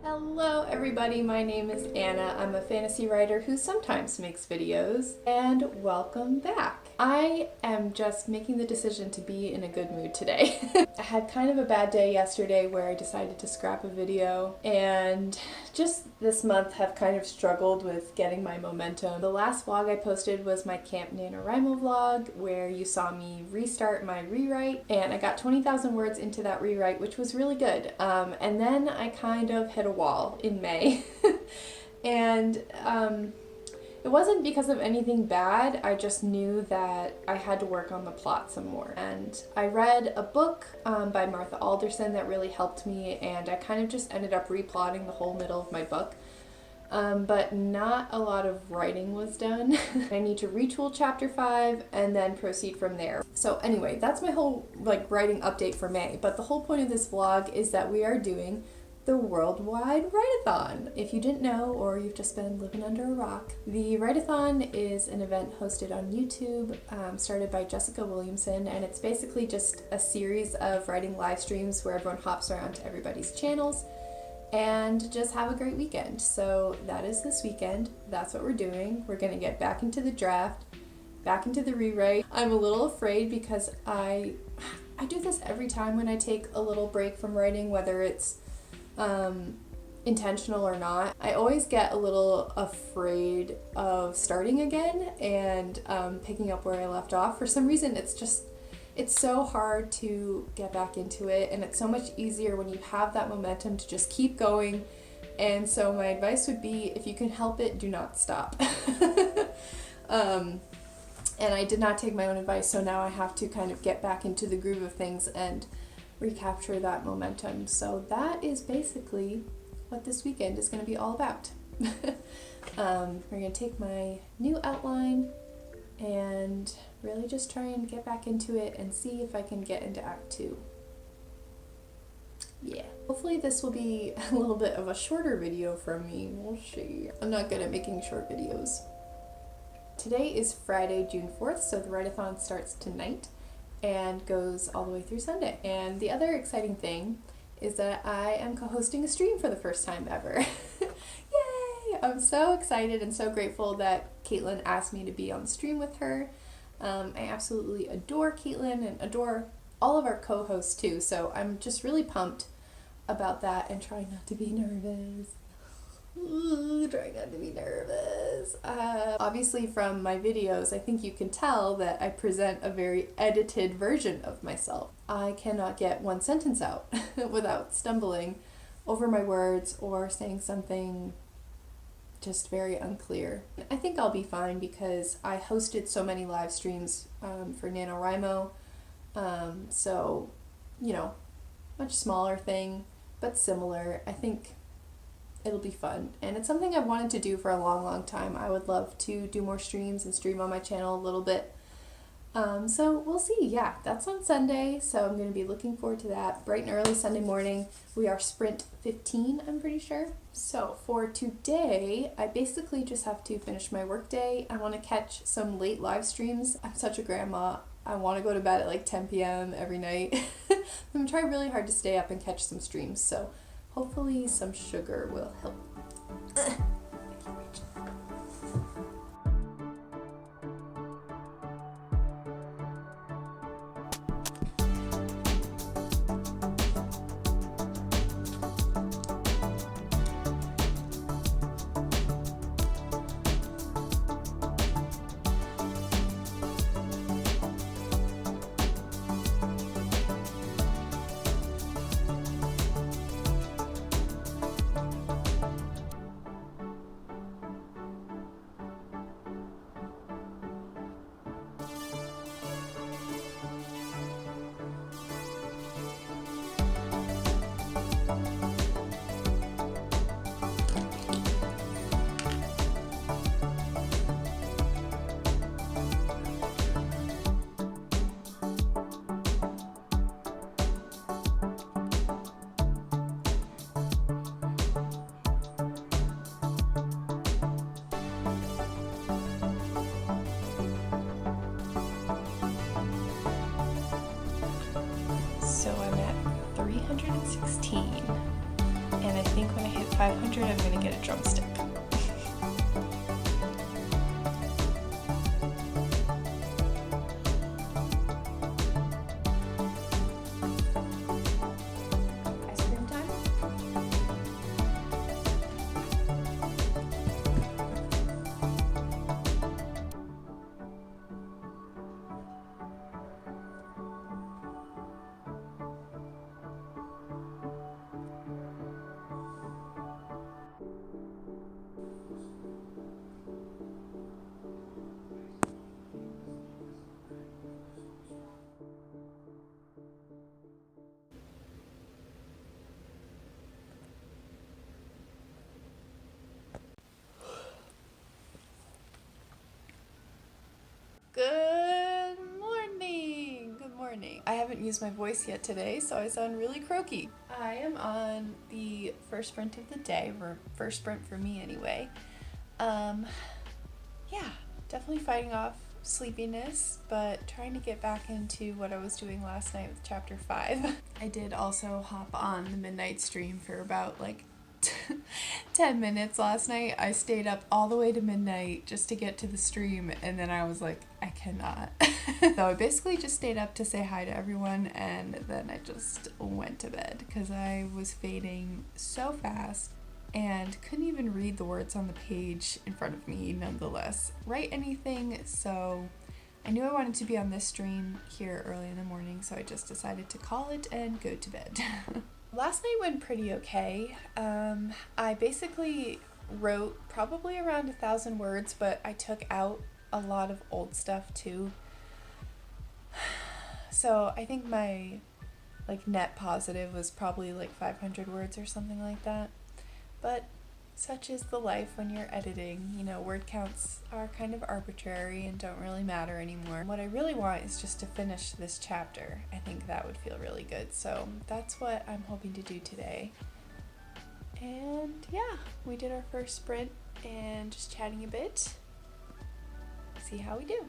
Hello everybody, my name is Anna. I'm a fantasy writer who sometimes makes videos, and welcome back. I am just making the decision to be in a good mood today. I had kind of a bad day yesterday where I decided to scrap a video, and just this month have kind of struggled with getting my momentum. The last vlog I posted was my Camp NaNoWriMo vlog, where you saw me restart my rewrite, and I got 20,000 words into that rewrite, which was really good. And then I kind of hit a wall in May. And it wasn't because of anything bad, I just knew that I had to work on the plot some more. And I read a book by Martha Alderson that really helped me, and I kind of just ended up replotting the whole middle of my book. But not a lot of writing was done. I need to retool chapter 5 and then proceed from there. So anyway, that's my whole writing update for May. But the whole point of this vlog is that we are doing the worldwide write-a-thon. If you didn't know, or you've just been living under a rock, the write-a-thon is an event hosted on YouTube, started by Jessica Williamson, and it's basically just a series of writing live streams where everyone hops around to everybody's channels and just have a great weekend. So that is this weekend. That's what we're doing. We're gonna get back into the draft, back into the rewrite. I'm a little afraid because I do this every time when I take a little break from writing, whether it's intentional or not. I always get a little afraid of starting again and picking up where I left off. For some reason, it's so hard to get back into it, and it's so much easier when you have that momentum to just keep going. And so my advice would be, if you can help it, do not stop. And I did not take my own advice, so now I have to kind of get back into the groove of things and recapture that momentum. So that is basically what this weekend is going to be all about. We're going to take my new outline and really just try and get back into it and see if I can get into Act 2. Yeah. Hopefully this will be a little bit of a shorter video from me. We'll see. I'm not good at making short videos. Today is Friday, June 4th, so the write-a-thon starts tonight and goes all the way through Sunday. And the other exciting thing is that I am co-hosting a stream for the first time ever. Yay! I'm so excited and so grateful that Caitlin asked me to be on the stream with her. I absolutely adore Caitlin and adore all of our co-hosts too, so I'm just really pumped about that and trying not to be nervous. Trying not to be nervous. Obviously from my videos, I think you can tell that I present a very edited version of myself. I cannot get one sentence out without stumbling over my words or saying something just very unclear. I think I'll be fine because I hosted so many live streams for NaNoWriMo, so, you know, much smaller thing, but similar. I think it'll be fun, and it's something I've wanted to do for a long time. I would love to do more streams and stream on my channel a little bit. So we'll see. Yeah, that's on Sunday, so I'm going to be looking forward to that. Bright and early Sunday morning. We are sprint 15, I'm pretty sure. So for today, I basically just have to finish my work day. I want to catch some late live streams. I'm such a grandma. I want to go to bed at like 10 p.m. every night. I'm going to try really hard to stay up and catch some streams, so hopefully some sugar will help. So I'm at 316. And I think when I hit 500, I'm gonna get a drumstick. Ice cream time? Good morning! Good morning. I haven't used my voice yet today, so I sound really croaky. I am on the first sprint of the day, or first sprint for me anyway. Yeah, definitely fighting off sleepiness, but trying to get back into what I was doing last night with chapter 5. I did also hop on the midnight stream for about like 10 minutes last night. I stayed up all the way to midnight just to get to the stream, and then I was like, I cannot. So I basically just stayed up to say hi to everyone, and then I just went to bed because I was fading so fast and couldn't even read the words on the page in front of me nonetheless. Write anything, so I knew I wanted to be on this stream here early in the morning, so I just decided to call it and go to bed. Last night went pretty okay. I basically wrote probably around 1,000 words, but I took out a lot of old stuff too. So I think my like net positive was probably like 500 words or something like that. But such is the life when you're editing. You know, word counts are kind of arbitrary and don't really matter anymore. What I really want is just to finish this chapter. I think that would feel really good. So that's what I'm hoping to do today. And yeah, we did our first sprint and just chatting a bit. See how we do.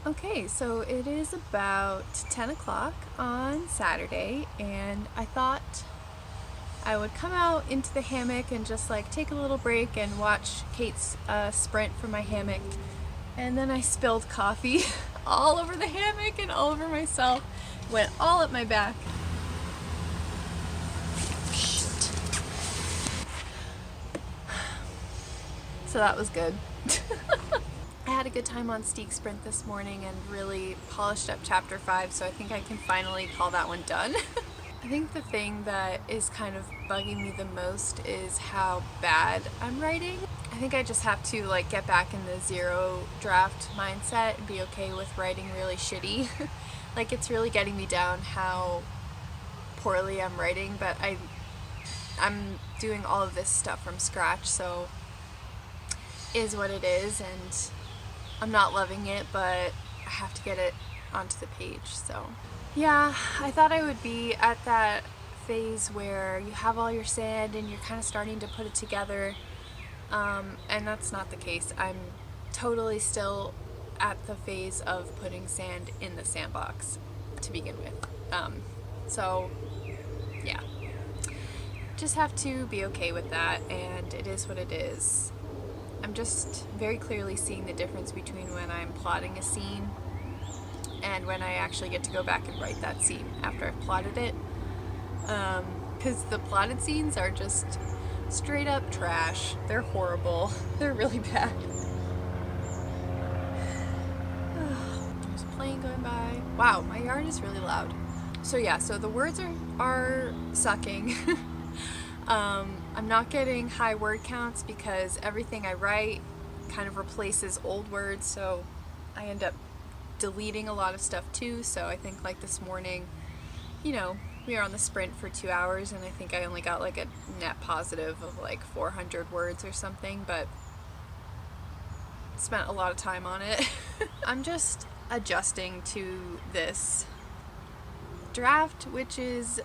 Okay, so it is about 10 o'clock on Saturday, and I thought I would come out into the hammock and just like take a little break and watch Kate's sprint from my hammock. And then I spilled coffee all over the hammock and all over myself. Went all up my back. So that was good. I had a good time on Steak Sprint this morning and really polished up chapter 5, so I think I can finally call that one done. I think the thing that is kind of bugging me the most is how bad I'm writing. I think I just have to like get back in the zero draft mindset and be okay with writing really shitty. Like, it's really getting me down how poorly I'm writing, but I'm doing all of this stuff from scratch, so is what it is, and I'm not loving it, but I have to get it onto the page. So yeah, I thought I would be at that phase where you have all your sand and you're kind of starting to put it together, and that's not the case. I'm totally still at the phase of putting sand in the sandbox to begin with. So yeah, just have to be okay with that, and it is what it is. I'm just very clearly seeing the difference between when I'm plotting a scene and when I actually get to go back and write that scene after I've plotted it. Because the plotted scenes are just straight up trash. They're horrible. They're really bad. There's a plane going by. Wow, my yard is really loud. So yeah, so the words are sucking. I'm not getting high word counts because everything I write kind of replaces old words, so I end up deleting a lot of stuff too, so I think like this morning, you know, we were on the sprint for 2 hours and I think I only got like a net positive of like 400 words or something, but spent a lot of time on it. I'm just adjusting to this draft, which is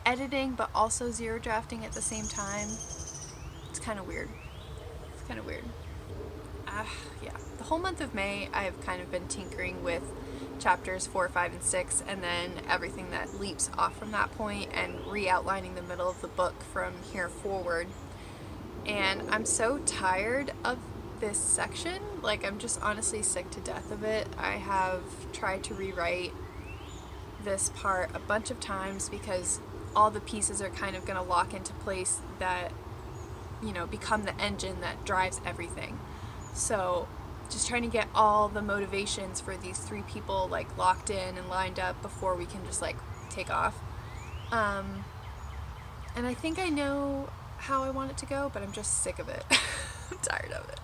editing but also zero drafting at the same time. It's kind of weird. It's kind of weird. Yeah. The whole month of May, I've kind of been tinkering with chapters 4, 5, and 6, and then everything that leaps off from that point and re-outlining the middle of the book from here forward. And I'm so tired of this section. Like, I'm just honestly sick to death of it. I have tried to rewrite this part a bunch of times because all the pieces are kind of going to lock into place that, you know, become the engine that drives everything. So just trying to get all the motivations for these 3 people like locked in and lined up before we can just like take off. And I think I know how I want it to go, but I'm just sick of it. I'm tired of it.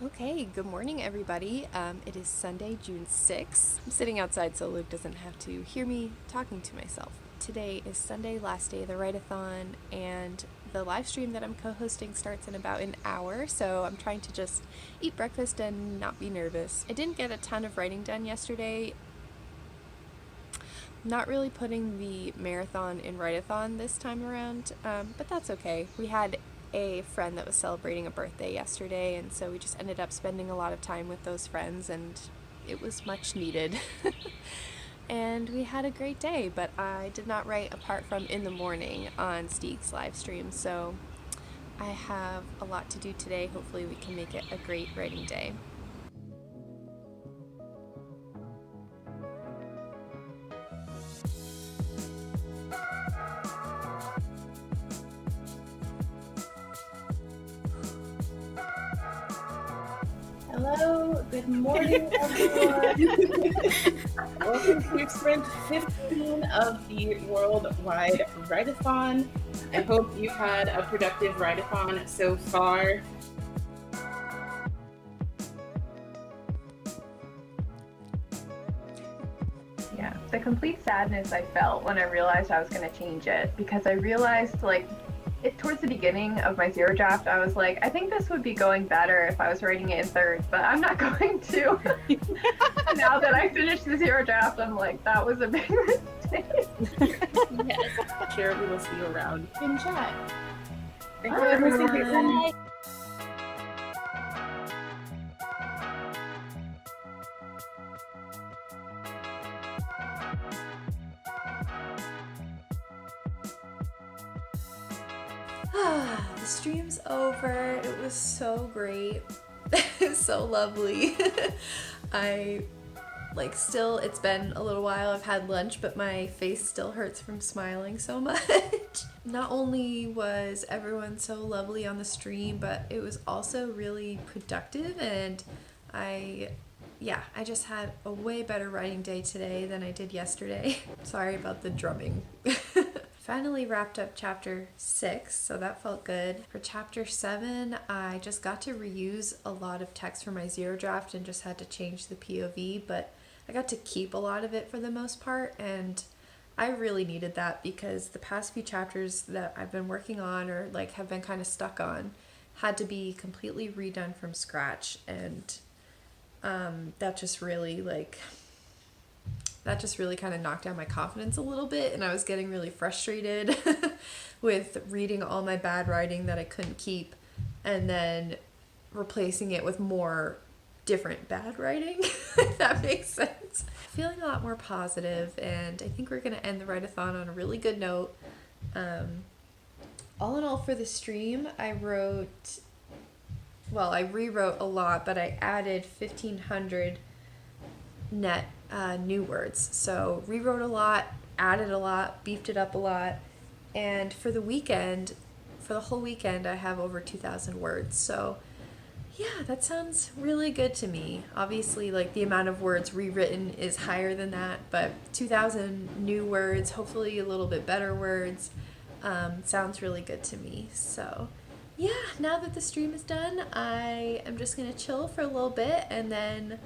Okay, good morning everybody. It is Sunday, June 6th. I'm sitting outside so Luke doesn't have to hear me talking to myself. Today is Sunday, last day of the write-a-thon, and the live stream that I'm co-hosting starts in about an hour, so I'm trying to just eat breakfast and not be nervous. I didn't get a ton of writing done yesterday. Not really putting the marathon in write-a-thon this time around, but that's okay. We had a friend that was celebrating a birthday yesterday, and so we just ended up spending a lot of time with those friends, and it was much needed. And we had a great day, but I did not write apart from in the morning on Steek's live stream, so I have a lot to do today. Hopefully we can make it a great writing day. Hello, good morning everyone. Welcome to sprint 15 of the worldwide write-a-thon. I hope you've had a productive write-a-thon so far. Yeah, the complete sadness I felt when I realized I was going to change it, because I realized towards the beginning of my zero draft, I was like, I think this would be going better if I was writing it in thirds, but I'm not going to. Now that I finished the zero draft, I'm like, that was a big mistake. Yes. Sure, we will see you around in chat. Thank you, Bye, everyone. The stream's over. It was so great. It was so lovely. It's been a little while. I've had lunch, but my face still hurts from smiling so much. Not only was everyone so lovely on the stream, but it was also really productive, and I just had a way better writing day today than I did yesterday. Sorry about the drumming. Finally wrapped up chapter 6, so that felt good. For chapter 7, I just got to reuse a lot of text from my zero draft and just had to change the POV, but I got to keep a lot of it for the most part, and I really needed that because the past few chapters that I've been working on or like have been kind of stuck on had to be completely redone from scratch, and that just really that just really kind of knocked down my confidence a little bit, and I was getting really frustrated with reading all my bad writing that I couldn't keep and then replacing it with more different bad writing, if that makes sense. Feeling a lot more positive, and I think we're going to end the write-a-thon on a really good note. All in all, for the stream, I rewrote a lot, but I added 1,500 net new words. So rewrote a lot, added a lot, beefed it up a lot, and for the whole weekend, I have over 2,000 words. So yeah, that sounds really good to me. Obviously, like, the amount of words rewritten is higher than that, but 2,000 new words, hopefully a little bit better words, sounds really good to me. So yeah, now that the stream is done, I am just gonna chill for a little bit and then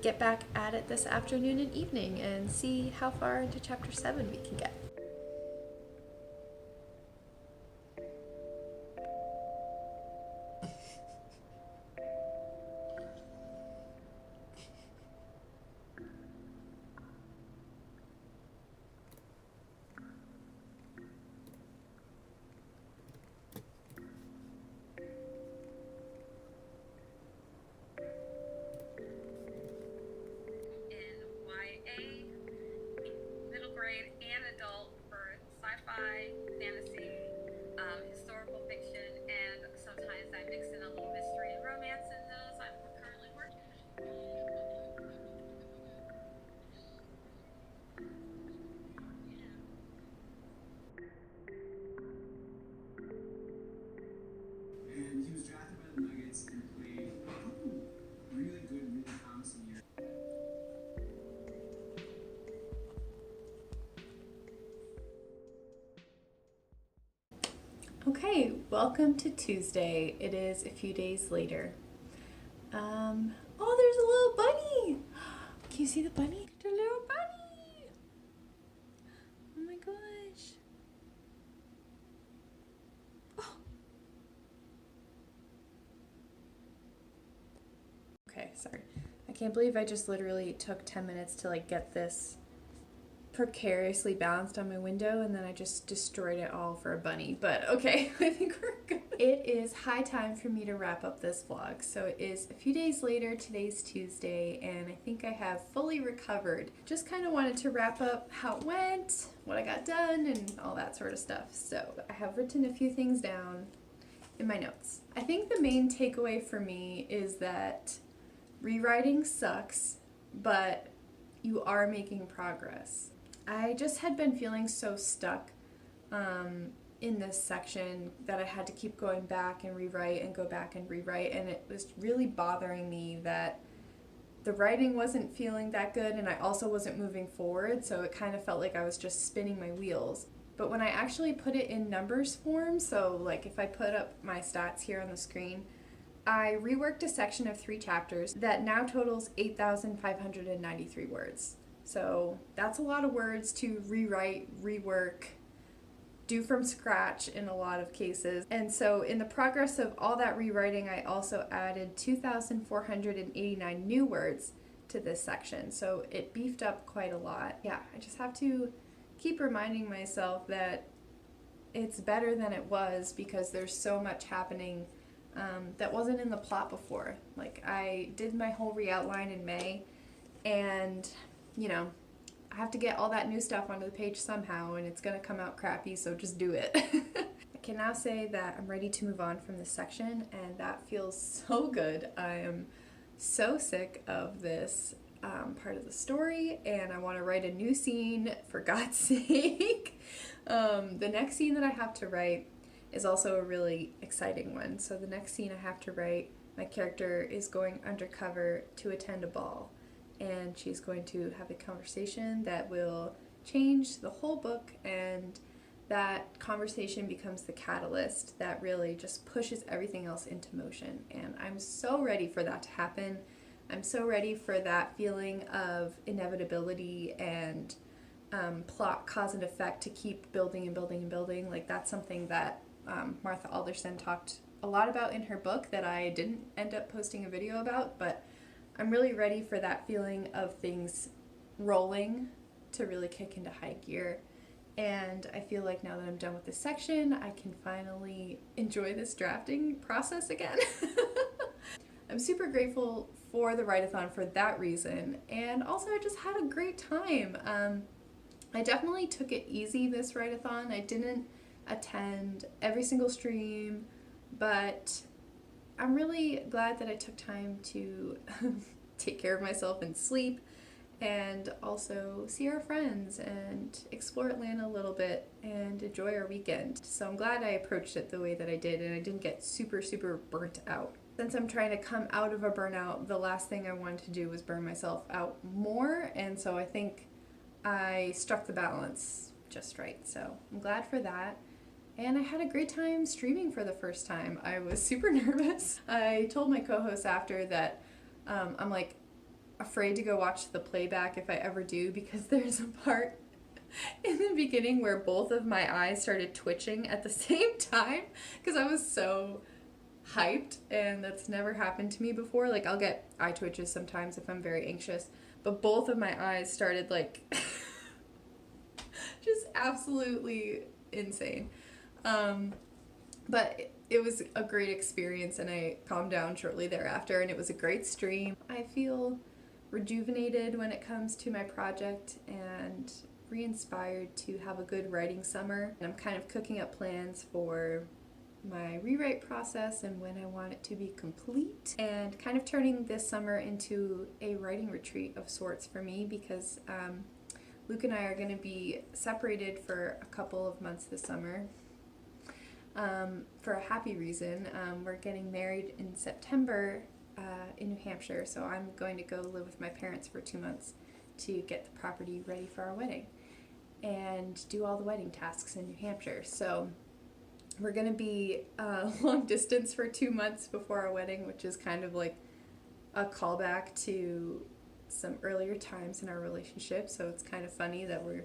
get back at it this afternoon and evening and see how far into chapter 7 we can get. Okay, welcome to Tuesday. It is a few days later. Oh, there's a little bunny! Can you see the bunny? The little bunny! Oh my gosh. Oh. Okay, sorry. I can't believe I just literally took 10 minutes to like get this precariously balanced on my window, and then I just destroyed it all for a bunny. But okay, I think we're good. It is high time for me to wrap up this vlog. So it is a few days later, today's Tuesday, and I think I have fully recovered. Just kind of wanted to wrap up how it went, what I got done, and all that sort of stuff. So I have written a few things down in my notes. I think the main takeaway for me is that rewriting sucks, but you are making progress. I just had been feeling so stuck in this section that I had to keep going back and rewrite and go back and rewrite, and it was really bothering me that the writing wasn't feeling that good, and I also wasn't moving forward, so it kind of felt like I was just spinning my wheels. But when I actually put it in numbers form, so like if I put up my stats here on the screen, I reworked a section of 3 chapters that now totals 8,593 words. So that's a lot of words to rewrite, rework, do from scratch in a lot of cases. And so in the progress of all that rewriting, I also added 2,489 new words to this section. So it beefed up quite a lot. Yeah, I just have to keep reminding myself that it's better than it was because there's so much happening that wasn't in the plot before. Like, I did my whole re-outline in May, and you know, I have to get all that new stuff onto the page somehow, and it's gonna come out crappy, so just do it. I can now say that I'm ready to move on from this section, and that feels so good. I am so sick of this part of the story, and I want to write a new scene, for God's sake. The next scene that I have to write is also a really exciting one. So the next scene I have to write, my character is going undercover to attend a ball, and she's going to have a conversation that will change the whole book, and that conversation becomes the catalyst that really just pushes everything else into motion. And I'm so ready for that to happen. I'm so ready for that feeling of inevitability and plot, cause, and effect to keep building and building and building. Like, that's something that Martha Alderson talked a lot about in her book that I didn't end up posting a video about, but I'm really ready for that feeling of things rolling to really kick into high gear. And I feel like now that I'm done with this section, I can finally enjoy this drafting process again. I'm super grateful for the write-a-thon for that reason, and also I just had a great time. I definitely took it easy this write-a-thon. I didn't attend every single stream, but I'm really glad that I took time to take care of myself and sleep, and also see our friends and explore Atlanta a little bit and enjoy our weekend. So I'm glad I approached it the way that I did, and I didn't get super burnt out. Since I'm trying to come out of a burnout, the last thing I wanted to do was burn myself out more, and so I think I struck the balance just right. So I'm glad for that. And I had a great time streaming for the first time. I was super nervous. I told my co-host after that I'm like afraid to go watch the playback if I ever do, because there's a part in the beginning where both of my eyes started twitching at the same time because I was so hyped, and that's never happened to me before. Like, I'll get eye twitches sometimes if I'm very anxious, but both of my eyes started like just absolutely insane. But it was a great experience, and I calmed down shortly thereafter, and it was a great stream. I feel rejuvenated when it comes to my project and re-inspired to have a good writing summer. And I'm kind of cooking up plans for my rewrite process and when I want it to be complete, and kind of turning this summer into a writing retreat of sorts for me, because Luke and I are going to be separated for a couple of months this summer. For a happy reason. We're getting married in September in New Hampshire, so I'm going to go live with my parents for 2 months to get the property ready for our wedding and do all the wedding tasks in New Hampshire. So we're going to be long distance for 2 months before our wedding, which is kind of like a callback to some earlier times in our relationship, so it's kind of funny that we're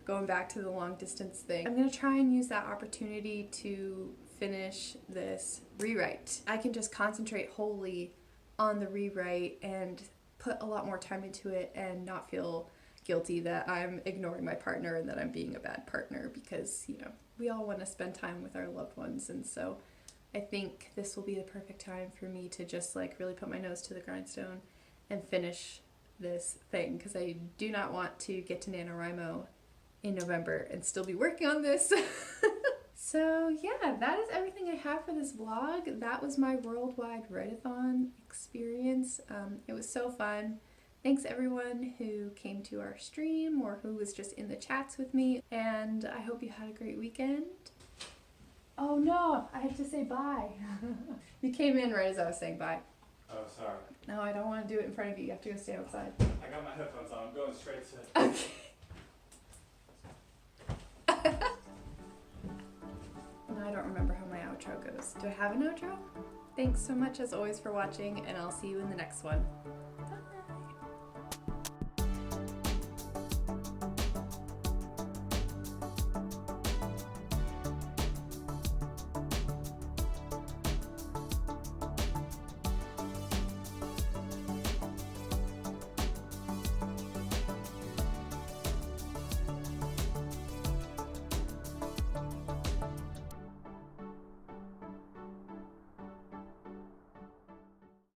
going back to the long distance thing. I'm going to try and use that opportunity to finish this rewrite. I can just concentrate wholly on the rewrite and put a lot more time into it and not feel guilty that I'm ignoring my partner and that I'm being a bad partner, because, you know, we all want to spend time with our loved ones, and so I think this will be the perfect time for me to just like really put my nose to the grindstone and finish this thing, because I do not want to get to NaNoWriMo in November and still be working on this. So yeah, that is everything I have for this vlog. That was my worldwide write-a-thon experience. It was so fun. Thanks everyone who came to our stream or who was just in the chats with me, and I hope you had a great weekend. Oh no, I have to say bye. You came in right as I was saying bye. Oh, sorry. No, I don't want to do it in front of you. You have to go stay outside. I got my headphones on. I'm going straight to... Okay. Now I don't remember how my outro goes. Do I have an outro? Thanks so much as always for watching, and I'll see you in the next one.